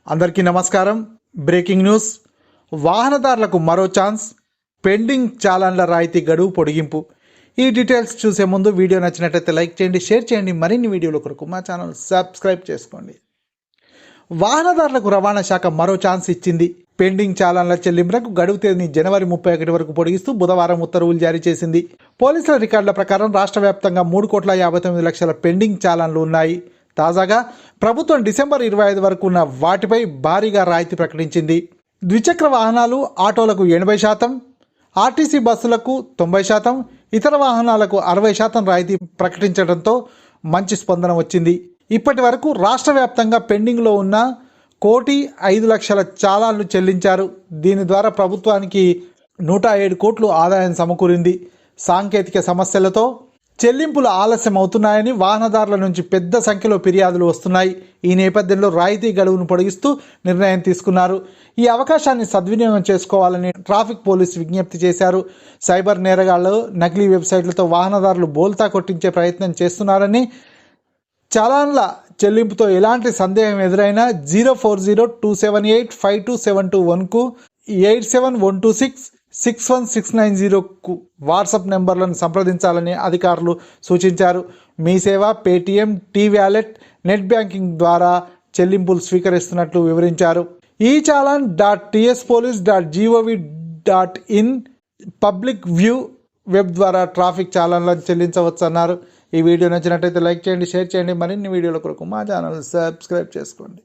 అందరికీ నమస్కారం. Breaking news. వాహనదారులకు మరో ఛాన్స్. పెండింగ్ చాలాన్ల రాయితీ గడువు పొడిగింపు. ఈ డీటెయిల్స్ చూసే ముందు వీడియో నచ్చినట్లయితే లైక్ చేయండి, షేర్ చేయండి. మరిన్ని వీడియోల కొరకు మా ఛానల్ సబ్స్క్రైబ్ చేసుకోండి. వాహనదారులకు రవాణా శాఖ మరో ఛాన్స్ ఇచ్చింది. పెండింగ్ చాలాన్ల చెల్లింపులకు గడువు తేదీని జనవరి 31 వరకు పొడిగిస్తూ బుధవారం ఉత్తర్వులు జారీ చేసింది. పోలీసుల రికార్డుల ప్రకారం రాష్ట్ర వ్యాప్తంగా 3,59,00,000 పెండింగ్ చాలాన్లు ఉన్నాయి. తాజాగా ప్రభుత్వం డిసెంబర్ 25 వరకు ఉన్న వాటిపై భారీగా రాయితీ ప్రకటించింది. ద్విచక్ర వాహనాలు, ఆటోలకు 80%, ఆర్టీసీ బస్సులకు 90%, ఇతర వాహనాలకు 60% రాయితీ ప్రకటించడంతో మంచి స్పందన వచ్చింది. ఇప్పటి వరకు రాష్ట్ర వ్యాప్తంగా పెండింగ్లో ఉన్న 1,05,00,000 చాలాన్లు చెల్లించారు. దీని ద్వారా ప్రభుత్వానికి 107 కోట్లు ఆదాయం సమకూరింది. సాంకేతిక సమస్యలతో చెల్లింపులు ఆలస్యం అవుతున్నాయని వాహనదారుల నుంచి పెద్ద సంఖ్యలో ఫిర్యాదులు వస్తున్నాయి. ఈ నేపథ్యంలో రాయితీ గడువును పొడిగిస్తూ నిర్ణయం తీసుకున్నారు. ఈ అవకాశాన్ని సద్వినియోగం చేసుకోవాలని ట్రాఫిక్ పోలీసు విజ్ఞప్తి చేశారు. సైబర్ నేరగాళ్లు నకిలీ వెబ్సైట్లతో వాహనదారులు బోల్తా కొట్టించే ప్రయత్నం చేస్తున్నారని, చలాన్ల చెల్లింపుతో ఎలాంటి సందేహం ఎదురైనా 0402785271కు 8712661690కు వాట్సాప్ నెంబర్లను సంప్రదించాలని అధికారులు సూచించారు. మీ సేవ, పేటీఎం, టీ-వ్యాలెట్, నెట్ బ్యాంకింగ్ ద్వారా చెల్లింపులు స్వీకరిస్తున్నట్లు వివరించారు. echallan.tspolice.gov.in పబ్లిక్ వ్యూ వెబ్ ద్వారా ట్రాఫిక్ చాలాన్లను చెల్లించవచ్చన్నారు. ఈ వీడియో నచ్చినట్లయితే లైక్ చేయండి, షేర్ చేయండి. మరిన్ని వీడియోల కొరకు మా ఛానల్ సబ్స్క్రైబ్ చేసుకోండి.